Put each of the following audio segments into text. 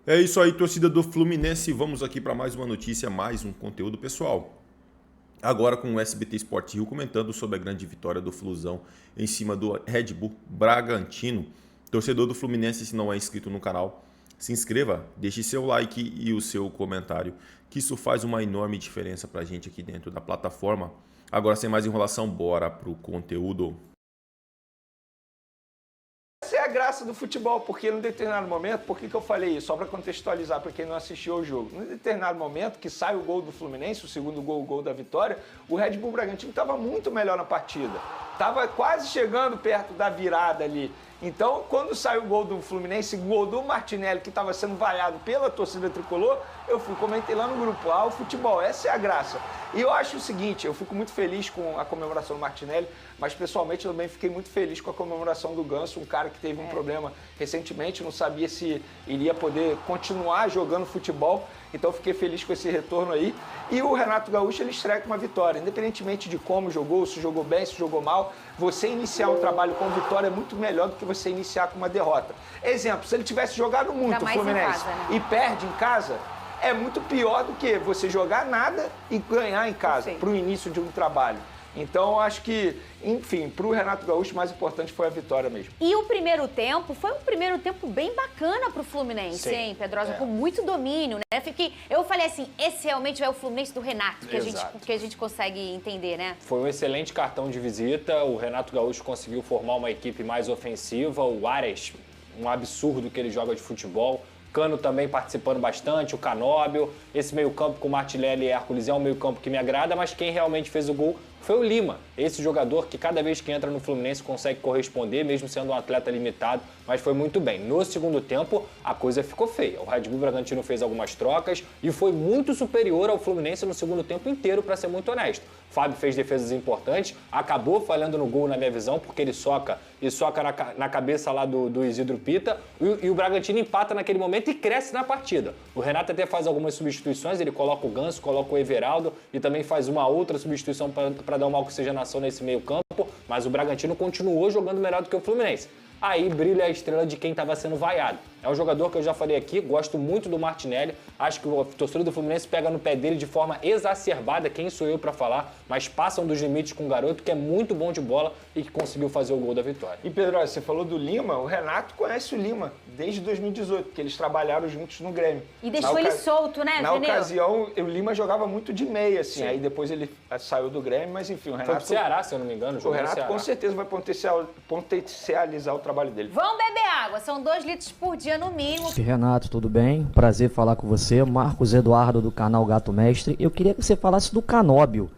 É isso aí, torcida do Fluminense. Vamos aqui para mais uma notícia, mais um conteúdo pessoal. Agora com o SBT Sport Rio comentando sobre a grande vitória do Flusão em cima do Red Bull Bragantino. Torcedor do Fluminense, se não é inscrito no canal, se inscreva, deixe seu like e o seu comentário, que isso faz uma enorme diferença para a gente aqui dentro da plataforma. Agora, sem mais enrolação, bora pro conteúdo. Essa é a graça do futebol, porque num determinado momento, por que eu falei isso? Só para contextualizar para quem não assistiu ao jogo. Num determinado momento, que sai o gol do Fluminense, o segundo gol, o gol da vitória, o Red Bull Bragantino estava muito melhor na partida. Estava quase chegando perto da virada ali. Então, quando saiu o gol do Fluminense, o gol do Martinelli, que estava sendo vaiado pela torcida tricolor, eu comentei lá no grupo, o futebol, essa é a graça. E eu acho o seguinte, eu fico muito feliz com a comemoração do Martinelli, mas pessoalmente eu também fiquei muito feliz com a comemoração do Ganso, um cara que teve um problema recentemente, não sabia se iria poder continuar jogando futebol, então eu fiquei feliz com esse retorno aí. E o Renato Gaúcho, ele estreia com uma vitória, independentemente de como jogou, se jogou bem, se jogou mal, você iniciar um trabalho com vitória é muito melhor do que você iniciar com uma derrota. Exemplo, se ele tivesse jogado muito o Fluminense e perde em casa, é muito pior do que você jogar nada e ganhar em casa, para o início de um trabalho. Então, eu acho que, enfim, para o Renato Gaúcho, o mais importante foi a vitória mesmo. E o primeiro tempo, foi um primeiro tempo bem bacana para o Fluminense, hein, Pedrosa? Com muito domínio, né? Eu falei assim, esse realmente é o Fluminense do Renato, que a gente consegue entender, né? Foi um excelente cartão de visita, o Renato Gaúcho conseguiu formar uma equipe mais ofensiva, o Ares, um absurdo que ele joga de futebol. Cano também participando bastante, o Canóbio, esse meio-campo com Martinelli e Hércules é um meio-campo que me agrada, mas quem realmente fez o gol foi o Lima, esse jogador que cada vez que entra no Fluminense consegue corresponder, mesmo sendo um atleta limitado, mas foi muito bem. No segundo tempo, a coisa ficou feia. O Red Bull Bragantino fez algumas trocas e foi muito superior ao Fluminense no segundo tempo inteiro, para ser muito honesto. Fábio fez defesas importantes, acabou falhando no gol na minha visão, porque ele soca na cabeça lá do Isidro Pita, e o Bragantino empata naquele momento e cresce na partida. O Renato até faz algumas substituições, ele coloca o Ganso, coloca o Everaldo e também faz uma outra substituição para dar uma oxigenação nesse meio campo, mas o Bragantino continuou jogando melhor do que o Fluminense. Aí brilha a estrela de quem estava sendo vaiado. É um jogador que eu já falei aqui, gosto muito do Martinelli, acho que o torcedor do Fluminense pega no pé dele de forma exacerbada, quem sou eu para falar, mas passam dos limites com o garoto, que é muito bom de bola e que conseguiu fazer o gol da vitória. E Pedro, você falou do Lima, o Renato conhece o Lima desde 2018, porque eles trabalharam juntos no Grêmio. E deixou ele solto, né, Na ocasião, o Lima jogava muito de meia, assim, aí depois ele saiu do Grêmio, mas enfim, o Renato... Foi pro Ceará, se eu não me engano. O Renato com certeza vai potencializar o trabalho dele. Vão beber água, são 2 litros por dia no mínimo. Renato, tudo bem? Prazer falar com você. Marcos Eduardo do canal Gato Mestre. Eu queria que você falasse do Canóbio,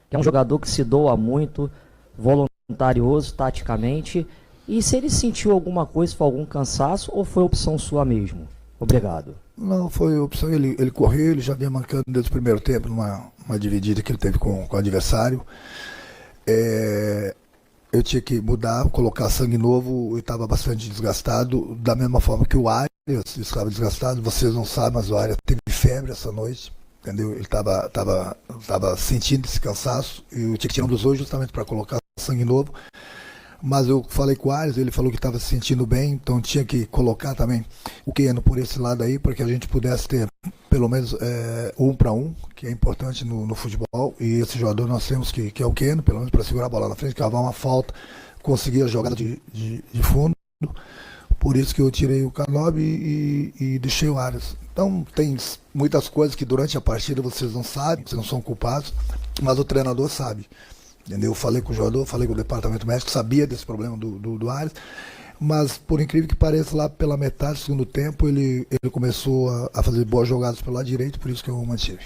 que é um jogador que se doa muito, voluntarioso taticamente. E se ele sentiu alguma coisa, foi algum cansaço ou foi opção sua mesmo? Obrigado. Não, foi opção. Ele correu, ele já vinha mancando desde o primeiro tempo, numa dividida que ele teve com o adversário. Eu tinha que mudar, colocar sangue novo, eu estava bastante desgastado, da mesma forma que o Arias estava desgastado. Vocês não sabem, mas o Arias teve febre essa noite, entendeu? Ele estava sentindo esse cansaço, e eu tinha que tirar um dos dois justamente para colocar sangue novo. Mas eu falei com o Arias, ele falou que estava se sentindo bem, então tinha que colocar também o Keno por esse lado aí, para que a gente pudesse ter pelo menos 1 para 1, que é importante no futebol, e esse jogador nós temos que é o Keno, pelo menos para segurar a bola na frente, cavar uma falta, conseguir a jogada de fundo, por isso que eu tirei o Canóbio e deixei o Arias. Então tem muitas coisas que durante a partida vocês não sabem, vocês não são culpados, mas o treinador sabe. Entendeu? Eu falei com o jogador, falei com o departamento médico, sabia desse problema do Arias, mas por incrível que pareça, lá pela metade do segundo tempo ele começou a fazer boas jogadas pelo lado direito, por isso que eu o mantive.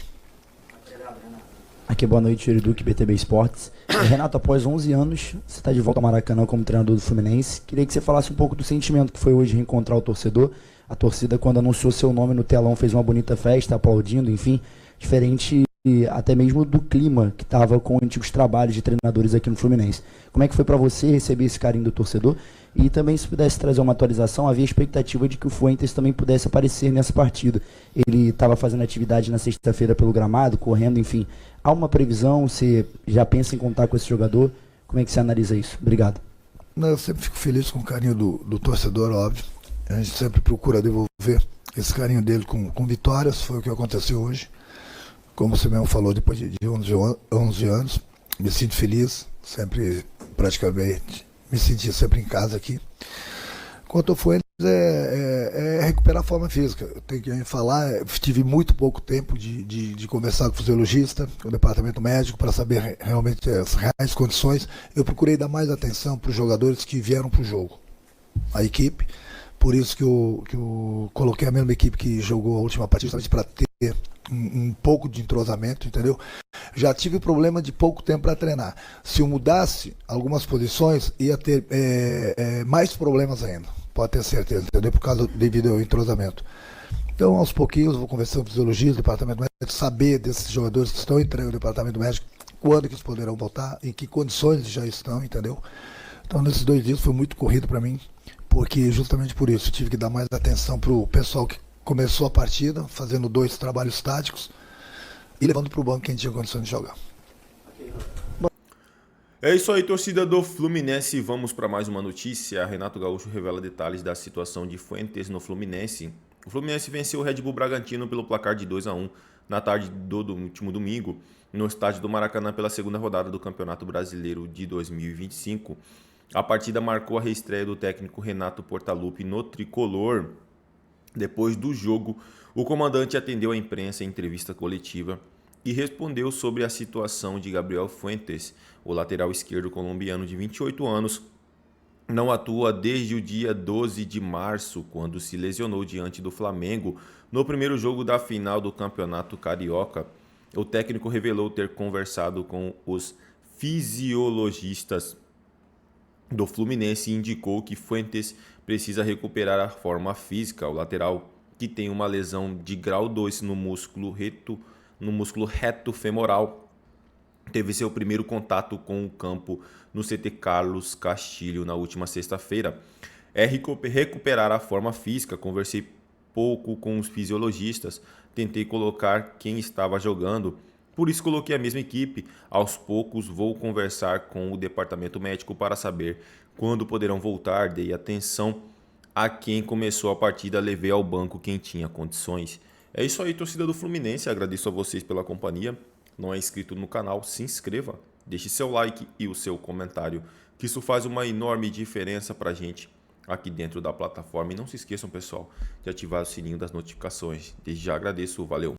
Aqui, boa noite, Yuri Duque, BTB Esportes. Renato, após 11 anos, você está de volta ao Maracanã como treinador do Fluminense. Queria que você falasse um pouco do sentimento que foi hoje reencontrar o torcedor. A torcida, quando anunciou seu nome no telão, fez uma bonita festa, aplaudindo, enfim, diferente até mesmo do clima que estava com antigos trabalhos de treinadores aqui no Fluminense. Como é que foi para você receber esse carinho do torcedor? E também, se pudesse trazer uma atualização, havia expectativa de que o Fuentes também pudesse aparecer nessa partida. Ele estava fazendo atividade na sexta-feira pelo gramado, correndo, enfim. Há uma previsão? Você já pensa em contar com esse jogador? Como é que você analisa isso? Obrigado. Eu sempre fico feliz com o carinho do torcedor, óbvio. A gente sempre procura devolver esse carinho dele com vitórias, foi o que aconteceu hoje. Como você mesmo falou, depois de 11 anos, me sinto feliz, sempre, praticamente, me senti sempre em casa aqui. Quanto ao Fuentes, é recuperar a forma física. Eu tenho que falar, tive muito pouco tempo de conversar com o fisiologista, com o departamento médico, para saber realmente as reais condições. Eu procurei dar mais atenção para os jogadores que vieram para o jogo, a equipe. Por isso que eu coloquei a mesma equipe que jogou a última partida, justamente para ter um pouco de entrosamento, entendeu? Já tive problema de pouco tempo para treinar. Se eu mudasse algumas posições, ia ter mais problemas ainda, pode ter certeza, entendeu? Por causa devido ao entrosamento. Então, aos pouquinhos, vou conversando com os fisiologistas, departamento médico, saber desses jogadores que estão entrando no departamento médico, quando que eles poderão voltar, em que condições eles já estão, entendeu? Então, nesses 2 dias foi muito corrido para mim, porque justamente por isso tive que dar mais atenção para o pessoal que começou a partida, fazendo 2 trabalhos táticos e levando para o banco quem tinha condições de jogar. É isso aí, torcida do Fluminense. Vamos para mais uma notícia. Renato Gaúcho revela detalhes da situação de Fuentes no Fluminense. O Fluminense venceu o Red Bull Bragantino pelo placar de 2-1 na tarde do último domingo, no estádio do Maracanã, pela segunda rodada do Campeonato Brasileiro de 2025. A partida marcou a reestreia do técnico Renato Portaluppi no tricolor. Depois do jogo, o comandante atendeu a imprensa em entrevista coletiva e respondeu sobre a situação de Gabriel Fuentes. O lateral esquerdo colombiano de 28 anos não atua desde o dia 12 de março, quando se lesionou diante do Flamengo no primeiro jogo da final do Campeonato Carioca. O técnico revelou ter conversado com os fisiologistas do Fluminense e indicou que Fuentes precisa recuperar a forma física. O lateral, que tem uma lesão de grau 2 no músculo reto femoral, teve seu primeiro contato com o campo no CT Carlos Castilho na última sexta-feira. Recuperar a forma física. Conversei pouco com os fisiologistas, tentei colocar quem estava jogando, por isso coloquei a mesma equipe. Aos poucos vou conversar com o departamento médico para saber quando poderão voltar. Dei atenção a quem começou a partida, levei ao banco quem tinha condições. É isso aí, torcida do Fluminense. Agradeço a vocês pela companhia. Não é inscrito no canal, se inscreva, deixe seu like e o seu comentário, que isso faz uma enorme diferença pra gente aqui dentro da plataforma. E não se esqueçam, pessoal, de ativar o sininho das notificações. Desde já agradeço, valeu!